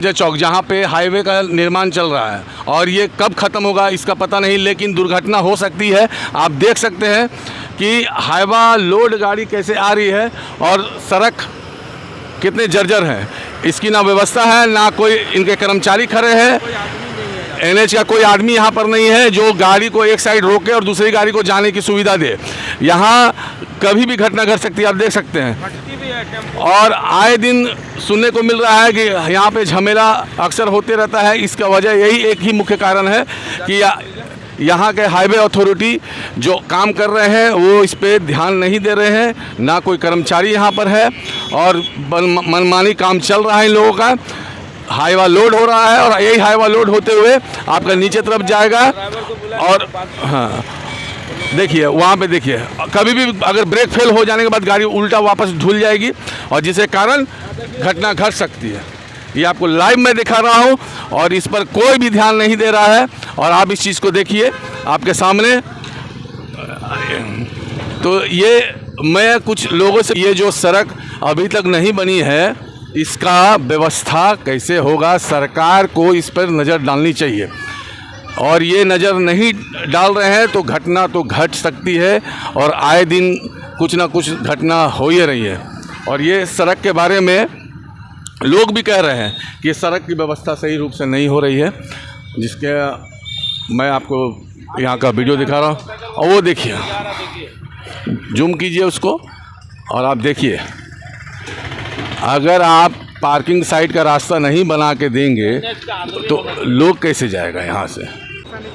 संजय चौक जहाँ पे हाईवे का निर्माण चल रहा है और ये कब ख़त्म होगा इसका पता नहीं, लेकिन दुर्घटना हो सकती है। आप देख सकते हैं कि हाईवा लोड गाड़ी कैसे आ रही है और सड़क कितने जर्जर है। इसकी ना व्यवस्था है, ना कोई इनके कर्मचारी खड़े हैं। एनएच का कोई आदमी यहाँ पर नहीं है जो गाड़ी को एक साइड रोके और दूसरी गाड़ी को जाने की सुविधा दे। यहाँ कभी भी घटना घट सकती है, आप देख सकते हैं। और आए दिन सुनने को मिल रहा है कि यहाँ पे झमेला अक्सर होते रहता है। इसका वजह यही एक ही मुख्य कारण है कि यहाँ के हाईवे अथॉरिटी जो काम कर रहे हैं वो इस पे ध्यान नहीं दे रहे हैं, ना कोई कर्मचारी यहाँ पर है और मनमानी काम चल रहा है इन लोगों का। हाईवा लोड हो रहा है और यही हाईवा लोड होते हुए आपका नीचे तरफ जाएगा। और हाँ देखिए वहाँ पे देखिए, कभी भी अगर ब्रेक फेल हो जाने के बाद गाड़ी उल्टा वापस धुल जाएगी और जिसके कारण घटना घट सकती है। ये आपको लाइव में दिखा रहा हूँ और इस पर कोई भी ध्यान नहीं दे रहा है। और आप इस चीज़ को देखिए आपके सामने। तो ये मैं कुछ लोगों से, ये जो सड़क अभी तक नहीं बनी है इसका व्यवस्था कैसे होगा, सरकार को इस पर नज़र डालनी चाहिए। और ये नज़र नहीं डाल रहे हैं तो घटना तो घट सकती है और आए दिन कुछ ना कुछ घटना हो ही रही है। और ये सड़क के बारे में लोग भी कह रहे हैं कि सड़क की व्यवस्था सही रूप से नहीं हो रही है, जिसके मैं आपको यहाँ का वीडियो दिखा रहा हूँ। और वो देखिए, जूम कीजिए उसको और आप देखिए, अगर आप पार्किंग साइड का रास्ता नहीं बना के देंगे तो लोग कैसे जाएगा यहाँ से।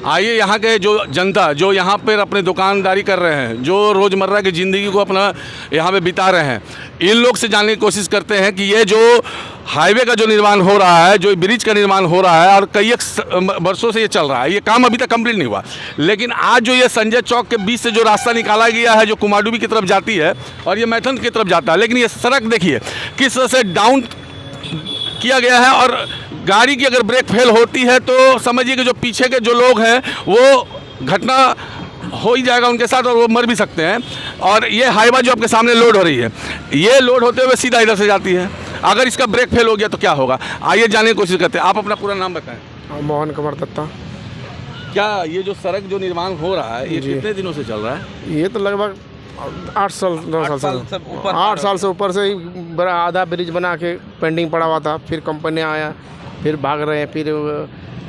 आइए यहाँ के जो जनता जो यहाँ पर अपने दुकानदारी कर रहे हैं, जो रोज़मर्रा की ज़िंदगी को अपना यहाँ पे बिता रहे हैं, इन लोग से जानने की कोशिश करते हैं कि ये जो हाईवे का जो निर्माण हो रहा है, जो ब्रिज का निर्माण हो रहा है और कई वर्षों से ये चल रहा है, ये काम अभी तक कंप्लीट नहीं हुआ। लेकिन आज जो ये संजय चौक के बीच से जो रास्ता निकाला गया है जो कुमारडुबी की तरफ जाती है और ये मैथन की तरफ जाता है, लेकिन ये सड़क देखिए किस तरह से डाउन किया गया है। और गाड़ी की अगर ब्रेक फेल होती है तो समझिए कि जो पीछे के जो लोग हैं वो घटना हो ही जाएगा उनके साथ और वो मर भी सकते हैं। और ये हाईवा जो आपके सामने लोड हो रही है, ये लोड होते हुए सीधा इधर से जाती है। अगर इसका ब्रेक फेल हो गया तो क्या होगा, आइए जानने की कोशिश करते हैं। आप अपना पूरा नाम बताएं। मोहन कुमार दत्ता। क्या ये जो सड़क जो निर्माण हो रहा है ये कितने दिनों से चल रहा है? ये तो लगभग 8 साल 9 साल से 8 साल से ऊपर से ही बड़ा आधा ब्रिज बना के पेंडिंग पड़ा हुआ था। फिर कंपनी आया, फिर भाग रहे हैं, फिर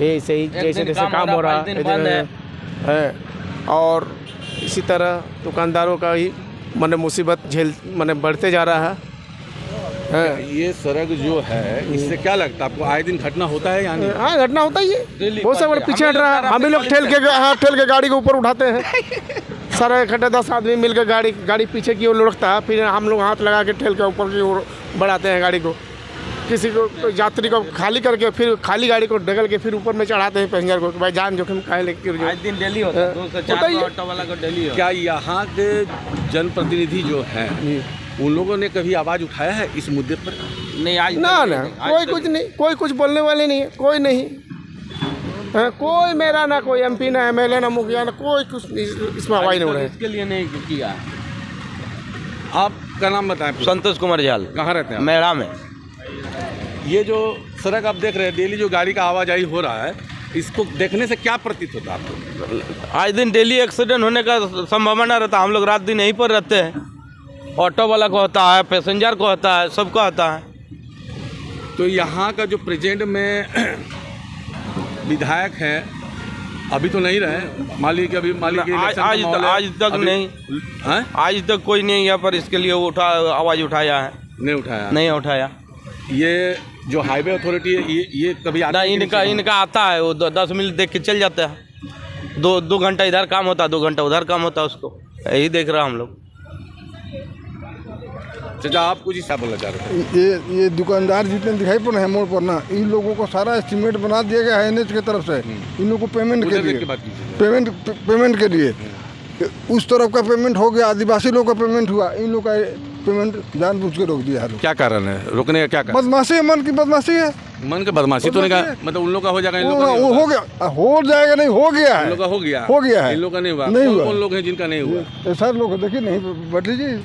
ये सही जैसे जैसे काम हो रहा है। और इसी तरह दुकानदारों का ही माने मुसीबत झेल माने बढ़ते जा रहा है। ये सड़क जो है इससे क्या लगता है आपको, आए दिन घटना होता है यानी? हाँ, घटना होता ही है, बहुत सा पीछे हट रहा है। हम ही लोग ठेल के गाड़ी को ऊपर उठाते हैं। सारे इकट्ठे 10 आदमी मिलकर गाड़ी पीछे की ओर लुढ़कता है, फिर हम लोग हाथ लगा के ठेल के ऊपर की ओर बढ़ाते हैं गाड़ी को। किसी को यात्री को खाली करके फिर खाली गाड़ी को ढकल के फिर ऊपर में चढ़ाते हैं पैसेंजर को, भाई जान जोखिम काहे लेके। आज दिन डेली होता है, 2 से 4 ऑटो वाला को डेली। क्या यहाँ के जनप्रतिनिधि जो हैं उन लोगों ने कभी आवाज़ उठाया है इस मुद्दे पर? नहीं, आज ना कोई कुछ नहीं, कोई कुछ बोलने वाले नहीं है, कोई नहीं है। कोई मेरा ना कोई MP ना MLA ना मुखिया ना कोई कुछ इसमें आवाज़ नहीं उठाई। इसके लिए नहीं किया। आपका नाम बताएं। संतोष कुमार जाल। कहाँ रहते हैं? मेरा में। ये जो सड़क आप देख रहे हैं, डेली जो गाड़ी का आवाजाही हो रहा है, इसको देखने से क्या प्रतीत होता है आपको? आज दिन डेली एक्सीडेंट होने का संभावना रहता है। हम लोग रात दिन यहीं पर रहते हैं। ऑटो वाला को होता है, पैसेंजर को होता है, सबको होता है। तो यहाँ का जो प्रेजेंट में विधायक हैं अभी तो नहीं रहे, मालिक अभी मालिक आज तक नहीं है? आज तक कोई नहीं यहाँ पर इसके लिए आवाज़ उठाया है। नहीं उठाया। ये जो हाईवे अथॉरिटी है ये कभी आता है? इनका आता है, वो 10 मिनट देख के चल जाता है। 2 घंटा इधर काम होता है, 2 घंटा उधर काम होता है, उसको यही देख रहा हम लोग। चाचा आप कुछ हिसाब बोलना चाह रहे थे? ये दुकानदार जितने दिखाई पड़ रहे हैं मोड़ पर ना, इन लोगों को सारा एस्टीमेट बना दिया गया है NH की तरफ से। इन लोगों को पेमेंट के लिए पेमेंट के लिए उस तरफ का पेमेंट हो गया, आदिवासी लोगों का पेमेंट हुआ, इन लोग का पेमेंट जानबूझ के रोक दिया है। क्या कारण है रोकने का? क्या कारण? बदमाशी है, मन की बदमाशी है। मन की बदमाशी तो नहीं कहा, मतलब उन लोग का हो जाएगा, इन लोग का हो गया, हो जाएगा नहीं, हो गया है। इन लोग का हो गया है, इन लोग का नहीं हुआ। नहीं हुआ। कौन लोग हैं जिनका नहीं हुआ? सर लोग देखिए नहीं बैठ लीजिए।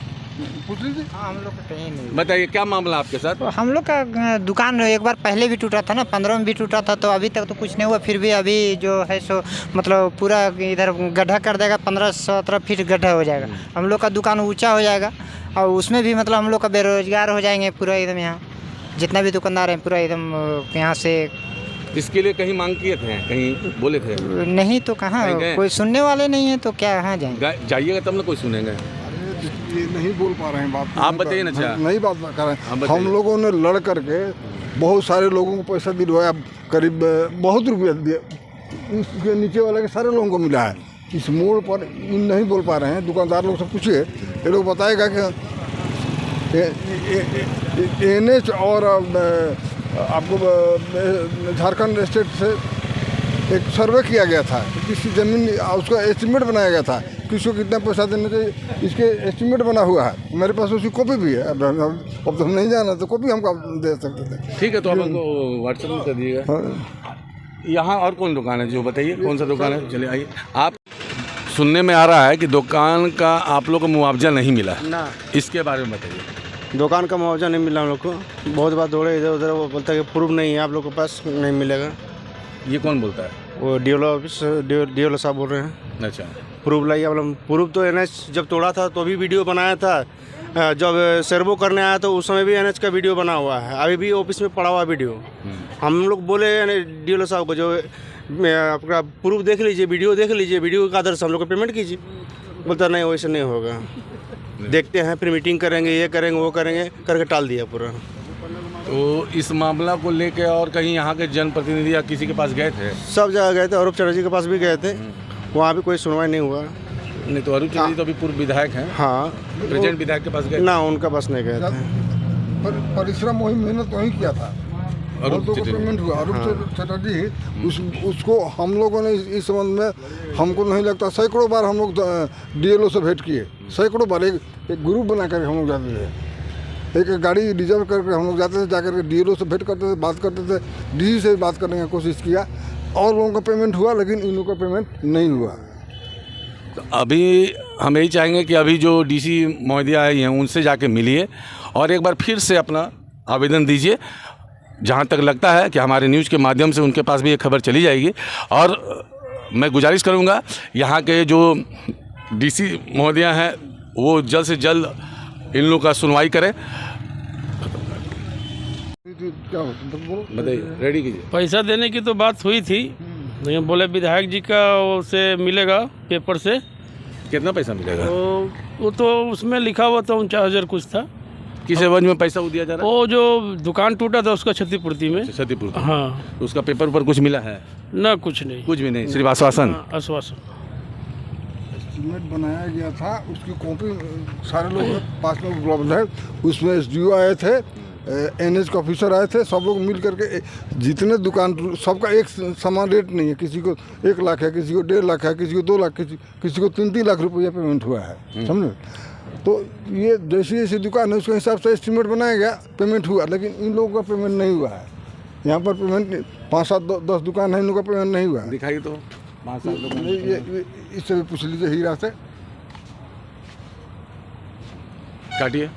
पूछ लीजिए। हाँ, हम लोग का कहीं नहीं। बताइए क्या मामला आपके साथ? तो हम लोग का दुकान एक बार पहले भी टूटा था ना, 15 में भी टूटा था, तो अभी तक तो कुछ नहीं हुआ। फिर भी अभी जो है सो मतलब पूरा इधर गड्ढा कर देगा, 15-17 फीट गड्ढा हो जाएगा। हम लोग का दुकान ऊंचा हो जाएगा और उसमें भी मतलब हम लोग का बेरोजगार हो जाएंगे पूरा एकदम। यहाँ जितना भी दुकानदार हैं पूरा एकदम यहाँ से। इसके लिए कहीं मांग किए थे, कहीं बोले थे? नहीं तो कहाँ, नहीं गए? कोई सुनने वाले नहीं है तो क्या कहाँ जाएंगे? जाइएगा तब ना कोई सुनेंगे। ये नहीं बोल पा रहे हैं बात। आप बताइए ना। अच्छा, नहीं बात कर रहे आप हैं। बताइए। हम लोगों ने लड़ करके बहुत सारे लोगों को पैसा दिलवाया, करीब बहुत रुपया दिया। इसके नीचे वाले के सारे लोगों को मिला है। इस मोड़ पर इन नहीं बोल पा रहे हैं, दुकानदार लोग से पूछिए, ये लोग बताएगा कि NH और आपको झारखंड स्टेट से एक सर्वे किया गया था, किसी ज़मीन उसका एस्टीमेट बनाया गया था, किसी को कितना पैसा देना चाहिए, इसके एस्टीमेट बना हुआ है। मेरे पास उसकी कॉपी भी है। अब तो हम नहीं जाना तो कॉपी हमको दे सकते थे। ठीक है, तो आप हमको व्हाट्सएप में कर दिएगा। हाँ। यहाँ और कौन दुकान है जो बताइए, कौन सा दुकान है? चलिए आइए। आप सुनने में आ रहा है कि दुकान का आप लोग को मुआवजा नहीं मिला ना, इसके बारे में बताइए। दुकान का मुआवजा नहीं मिला हम लोग को। बहुत बार दौड़े इधर उधर, वो बोलता है कि प्रूफ नहीं है आप लोग के पास, नहीं मिलेगा। ये कौन बोलता है? वो DLO ऑफिस, DLO साहब बोल रहे हैं। अच्छा, प्रूफ लाइए। मतलब प्रूफ तो NH जब तोड़ा था तो भी वीडियो बनाया था, जब सर्वो करने आया तो उस समय भी NH का वीडियो बना हुआ है, अभी भी ऑफिस में पड़ा हुआ वीडियो। हम लोग बोले DLO साहब को, जो आपका प्रूफ देख लीजिए, वीडियो देख लीजिए, वीडियो के आधार से हम लोग को पेमेंट कीजिए। बोलता नहीं, वैसे नहीं होगा, देखते हैं, फिर मीटिंग करेंगे, ये करेंगे, वो करेंगे, करके टाल दिया पूरा। तो इस मामला को लेकर और कहीं यहाँ के जनप्रतिनिधि या किसी के पास गए थे? सब जगह गए थे, अरूप चटर्जी के पास भी गए थे, वहाँ भी कोई सुनवाई नहीं हुआ। नहीं तो अरूप चौधरी तो अभी पूर्व विधायक हैं। हाँ, प्रेजेंट विधायक के पास गए? ना, उनका पास नहीं गए थे। परिश्रम वही मेहनत वही किया था, अरूप और चटर्जी। पेमेंट हुआ। अरूप चटर्जी उसको हम लोगों ने इस संबंध में, हमको नहीं लगता, सैकड़ों बार हम लोग DLO से भेंट किए, सैकड़ों बार। एक ग्रुप बना कर हम लोग जाते थे, एक गाड़ी रिजर्व करके हम लोग जाते थे, जाकर के DLO से भेंट करते थे, बात करते थे, DC से बात करने की कोशिश किया, और लोगों का पेमेंट हुआ, लेकिन इन लोगों का पेमेंट नहीं हुआ। तो अभी हम यही चाहेंगे कि अभी जो DC महोदय आई हैं उनसे जाके मिलिए और एक बार फिर से अपना आवेदन दीजिए। जहाँ तक लगता है कि हमारे न्यूज़ के माध्यम से उनके पास भी ये खबर चली जाएगी, और मैं गुजारिश करूँगा यहाँ के जो DC महोदय हैं वो जल्द से जल्द इन लोगों का सुनवाई करें। क्या बोलो, बताइए, रेडी कीजिए। पैसा देने की तो बात हुई थी, लेकिन बोले विधायक जी का उसे मिलेगा पेपर से, कितना पैसा मिलेगा? तो वो तो उसमें लिखा हुआ था 49,000 कुछ था। किस एवज में पैसा वो दिया जा रहा है? वो जो दुकान टूटा था उसका क्षतिपूर्ति में। क्षतिपूर्ति? हाँ, तो उसका पेपर पर कुछ मिला है? ना, कुछ नहीं, कुछ भी नहीं, सिर्फ आश्वासन। आश्वासन। एस्टीमेट बनाया गया था, उसकी कॉपी सारे लोगों के पास में उपलब्ध है। उसमें SDO आए थे, NH के ऑफिसर आए थे, सब लोग मिल करके जितने दुकान, सबका एक समान रेट नहीं है, किसी को 1 लाख है, किसी को 1.5 लाख है, किसी को 2 लाख, किसी को 3-3 लाख रुपया पेमेंट हुआ है, समझे। तो ये जैसी जैसी दुकान है उसके हिसाब से एस्टीमेट बनाया गया, पेमेंट हुआ, लेकिन इन लोगों का पेमेंट नहीं हुआ है। यहाँ पर पेमेंट 5-7-10 दुकान है, इन लोगों का पेमेंट नहीं हुआ है। दिखाइए तो 5 साल ये इससे भी पूछ लीजिए, हीरा से। काटिए,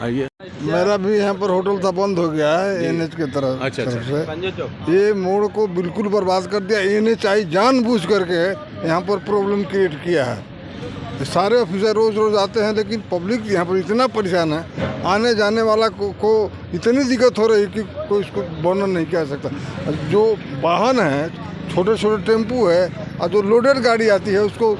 आइए। मेरा भी यहाँ पर होटल था, बंद हो गया है NH के तरफ अच्छा। से। ये मोड़ को बिल्कुल बर्बाद कर दिया। NH आई जानबूझ करके यहाँ पर प्रॉब्लम क्रिएट किया है। सारे ऑफिसर रोज रोज आते हैं, लेकिन पब्लिक यहाँ पर इतना परेशान है, आने जाने वाला को इतनी दिक्कत हो रही है कि कोई इसको वर्णन नहीं कर सकता। जो वाहन है, छोटे छोटे टेम्पू है, और जो लोडेड गाड़ी आती है उसको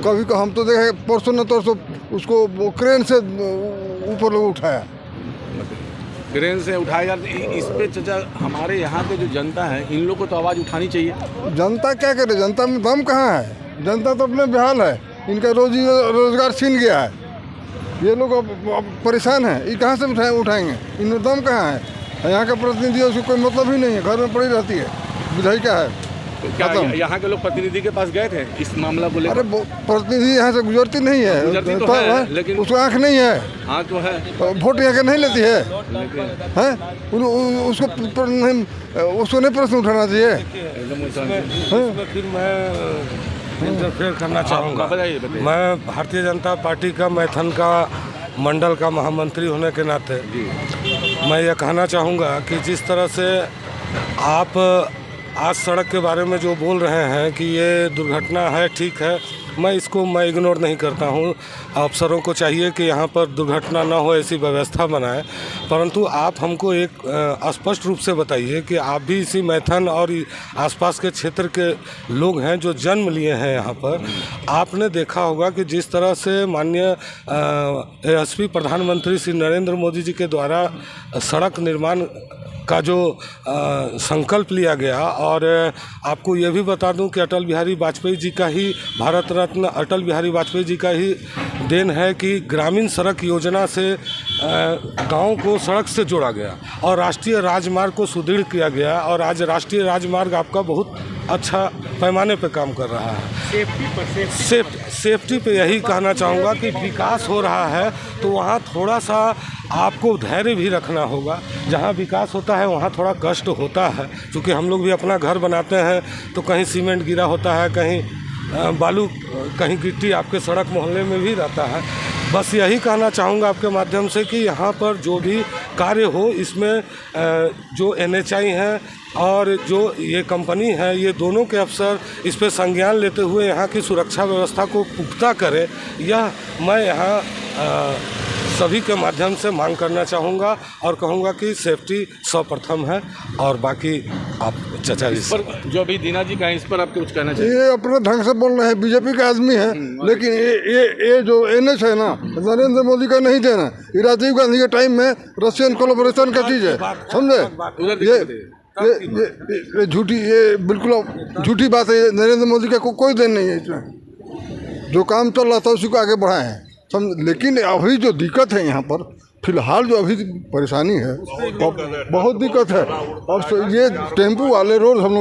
कभी हम तो देखे परसों न तरसों उसको क्रेन से ऊपर लोग उठाया, क्रेन से उठाएगा। इस पे चाचा हमारे यहाँ के जो जनता है, इन लोग को तो आवाज़ उठानी चाहिए। जनता क्या करे, जनता में दम कहाँ है? जनता तो अपने बेहाल है, इनका रोजगार छीन गया है, ये लोग अब परेशान हैं, ये कहाँ से उठाएंगे? इनमें दम कहाँ है? यहाँ का प्रतिनिधि उसको कोई मतलब ही नहीं है, घर में पड़ी रहती है, विधायिका है। तो क्या यहाँ के लोग प्रतिनिधि के पास गए थे इस मामला को लेकर? अरे प्रतिनिधि यहाँ से गुजरती नहीं है, गुजरती तो है, लेकिन उसको आँख नहीं है। हाँ तो है, वोट यहाँ के नहीं लेती है, हैं? उसको नहीं प्रश्न उठाना चाहिए। फिर मैं इंटरफेयर करना चाहूँगा। बताइए। मैं भारतीय जनता पार्टी का मैथन का मंडल का महामंत्री होने के नाते मैं ये कहना चाहूँगा कि जिस तरह से आप आज सड़क के बारे में जो बोल रहे हैं कि ये दुर्घटना है, ठीक है, मैं इग्नोर नहीं करता हूँ। अफसरों को चाहिए कि यहाँ पर दुर्घटना ना हो ऐसी व्यवस्था बनाए, परंतु आप हमको एक स्पष्ट रूप से बताइए कि आप भी इसी मैथन और आसपास के क्षेत्र के लोग हैं जो जन्म लिए हैं यहाँ पर। आपने देखा होगा कि जिस तरह से माननीय यशस्वी प्रधानमंत्री श्री नरेंद्र मोदी जी के द्वारा सड़क निर्माण का जो संकल्प लिया गया, और आपको ये भी बता दूं कि अटल बिहारी वाजपेयी जी का ही, भारत रत्न अटल बिहारी वाजपेयी जी का ही देन है कि ग्रामीण सड़क योजना से गांव को सड़क से जोड़ा गया और राष्ट्रीय राजमार्ग को सुदृढ़ किया गया, और आज राष्ट्रीय राजमार्ग आपका बहुत अच्छा पैमाने पे काम कर रहा है। सेफ्टी पे यही कहना चाहूँगा कि विकास हो रहा है तो वहाँ थोड़ा सा आपको धैर्य भी रखना होगा। जहाँ विकास होता है वहाँ थोड़ा कष्ट होता है, क्योंकि हम लोग भी अपना घर बनाते हैं तो कहीं सीमेंट गिरा होता है, कहीं बालू, कहीं गिट्टी आपके सड़क मोहल्ले में भी रहता है। बस यही कहना चाहूँगा आपके माध्यम से कि यहाँ पर जो भी कार्य हो, इसमें जो NHI हैं और जो ये कंपनी है, ये दोनों के अफसर इस पर संज्ञान लेते हुए यहाँ की सुरक्षा व्यवस्था को पुख्ता करें, यह मैं यहाँ सभी के माध्यम से मांग करना चाहूँगा और कहूँगा कि सेफ्टी सर्वप्रथम है। और बाकी आप चाचा जी पर जो अभी दीना जी का है, इस पर आपको कुछ कहना चाहिए? ये अपने ढंग से बोल रहे हैं, बीजेपी का आदमी है, लेकिन ये जो NH है ना, नरेंद्र मोदी का नहीं देना, ये राजीव गांधी के टाइम में रशियन कोलैबोरेशन का चीज़ है, समझे? ये झूठी, ये बिल्कुल झूठी बात है। नरेंद्र मोदी का कोई देन नहीं है इसमें। जो काम चल रहा था उसी को आगे बढ़ाए हैं, समझ। लेकिन अभी जो दिक्कत है यहाँ पर फिलहाल, जो अभी परेशानी है, बहुत दिक्कत है। और ये टेम्पू वाले हम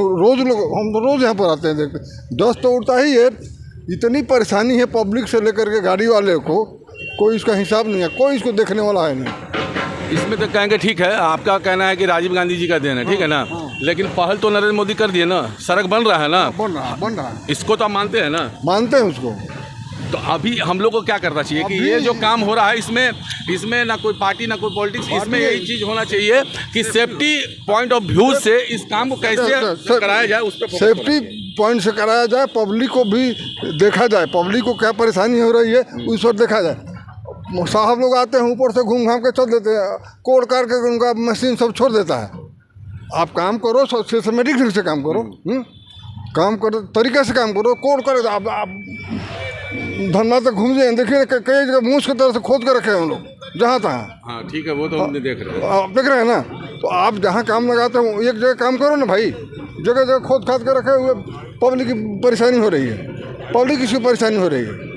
रोज़ यहाँ पर आते हैं, देखते, दस्त तो उड़ता ही है। इतनी परेशानी है पब्लिक से लेकर के गाड़ी वाले को, कोई इसका हिसाब नहीं है, कोई इसको देखने वाला है नहीं। इसमें तो कहेंगे ठीक है, आपका कहना है कि राजीव गांधी जी का देन है, ठीक है ना, लेकिन पहल तो नरेंद्र मोदी कर दिए ना, सड़क बन रहा है ना, बन रहा है। इसको तो आप मानते हैं ना? मानते हैं उसको। तो अभी हम लोग को क्या करना चाहिए कि ये जो काम हो रहा है, इसमें ना कोई पार्टी ना कोई पॉलिटिक्स, इसमें यही चीज़ होना चाहिए कि सेफ्टी पॉइंट ऑफ व्यू से इस काम को कैसे कराया जाए, उस पर सेफ्टी पॉइंट से कराया जाए, पब्लिक को भी देखा जाए, पब्लिक को क्या परेशानी हो रही है उस पर देखा जाए। साहब लोग आते हैं ऊपर से घूम घाम के चल देते हैं, कोड करके उनका मशीन सब छोड़ देता है। आप काम करो, सिस्टमेटिक ढंग से काम करो, काम करो, तरीके से काम करो, कोड करो। आप धरना तक घूम जाए, देखिए कई जगह मूछ की तरह से खोद कर रखे हैं हम लोग, जहाँ तहाँ। हाँ ठीक है, वो तो हमने देख रहे हैं, आप देख रहे हैं ना। तो आप जहाँ काम लगाते हो एक जगह काम करो ना भाई, जगह जगह खोद खाद कर रखे हुए, पब्लिक की परेशानी हो रही है, पब्लिक की परेशानी हो रही है।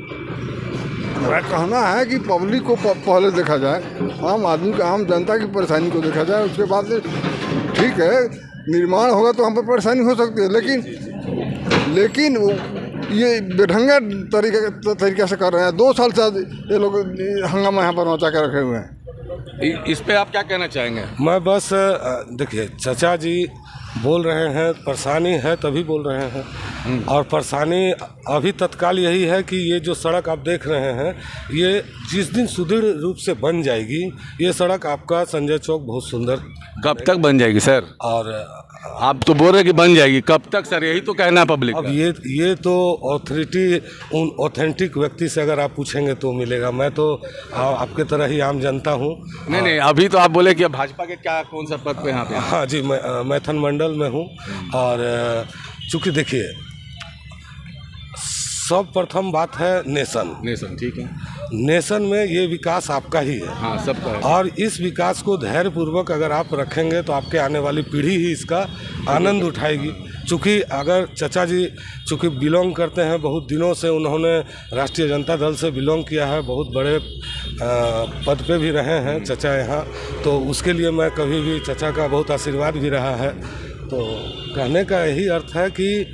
मेरा कहना है कि पब्लिक को पहले देखा जाए, आम आदमी का, आम जनता की परेशानी को देखा जाए, उसके बाद ठीक है निर्माण होगा तो हम पर परेशानी हो सकती है, लेकिन ये बेढंगा तरीके से कर रहे हैं। 2 साल से ये लोग हंगामा यहाँ पर मचा कर रखे हुए हैं। इस पे आप क्या कहना चाहेंगे? मैं बस देखिए, चाचा जी बोल रहे हैं, परेशानी है तभी बोल रहे हैं, और परेशानी अभी तत्काल यही है कि ये जो सड़क आप देख रहे हैं, ये जिस दिन सुदृढ़ रूप से बन जाएगी, ये सड़क आपका संजय चौक बहुत सुंदर। कब तक बन जाएगी सर? और आप तो बोल रहे कि बन जाएगी, कब तक सर? यही तो कहना है पब्लिक। अब ये तो ऑथोरिटी, उन ऑथेंटिक व्यक्ति से अगर आप पूछेंगे तो मिलेगा। मैं तो आपके तरह ही आम जनता हूँ। नहीं, अभी तो आप बोले कि भाजपा के क्या, कौन सा पद पे यहाँ पे? हाँ जी, मैं मैथन मंडल में हूँ। और चूँकि देखिए, सब प्रथम बात है नेशन, ठीक है। नेशन में ये विकास आपका ही है, हाँ सबका है। और इस विकास को धैर्यपूर्वक अगर आप रखेंगे तो आपके आने वाली पीढ़ी ही इसका आनंद उठाएगी। चूँकि अगर चाचा जी चूँकि बिलोंग करते हैं, बहुत दिनों से उन्होंने राष्ट्रीय जनता दल से बिलोंग किया है, बहुत बड़े पद पे भी रहे हैं चाचा यहाँ, तो उसके लिए मैं कभी भी चाचा का बहुत आशीर्वाद भी रहा है। तो कहने का यही अर्थ है कि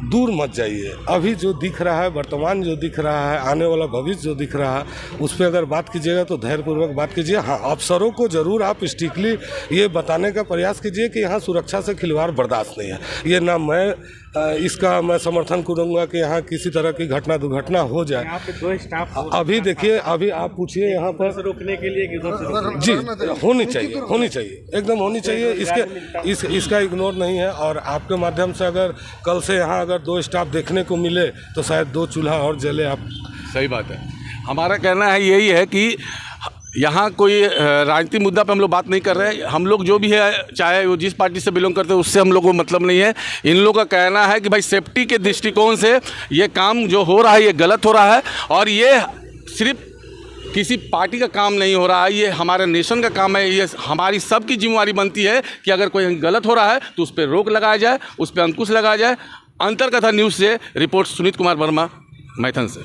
दूर मत जाइए। अभी जो दिख रहा है, वर्तमान जो दिख रहा है, आने वाला भविष्य जो दिख रहा है, उस पर अगर बात कीजिएगा तो धैर्यपूर्वक बात कीजिए। हाँ, अफसरों को ज़रूर आप स्ट्रिक्टली ये बताने का प्रयास कीजिए कि यहाँ सुरक्षा से खिलवाड़ बर्दाश्त नहीं है। ये ना मैं इसका मैं समर्थन करूँगा कि यहाँ किसी तरह की घटना दुर्घटना हो जाए। यहाँ पे 2 स्टाफ अभी देखिए, अभी आप पूछिए यहाँ पर रोकने के लिए जी होनी चाहिए, एकदम होनी चाहिए। इसका इग्नोर नहीं है। और आपके माध्यम से अगर कल से यहाँ अगर 2 स्टाफ देखने को मिले तो शायद 2 चूल्हा और जले। आप सही बात है। हमारा कहना है यही है कि यहाँ कोई राजनीतिक मुद्दा पे हम लोग बात नहीं कर रहे हैं। हम लोग जो भी है, चाहे वो जिस पार्टी से बिलोंग करते हैं, उससे हम लोग को मतलब नहीं है। इन लोगों का कहना है कि भाई सेफ्टी के दृष्टिकोण से ये काम जो हो रहा है ये गलत हो रहा है, और ये सिर्फ किसी पार्टी का काम नहीं हो रहा है, ये हमारे नेशन का काम है। ये हमारी सबकी जिम्मेवारी बनती है कि अगर कोई गलत हो रहा है तो उस पर रोक लगाया जाए, उस पर अंकुश लगाया जाए। अंतरकथा न्यूज़ से रिपोर्ट सुनीत कुमार वर्मा, मैथन से।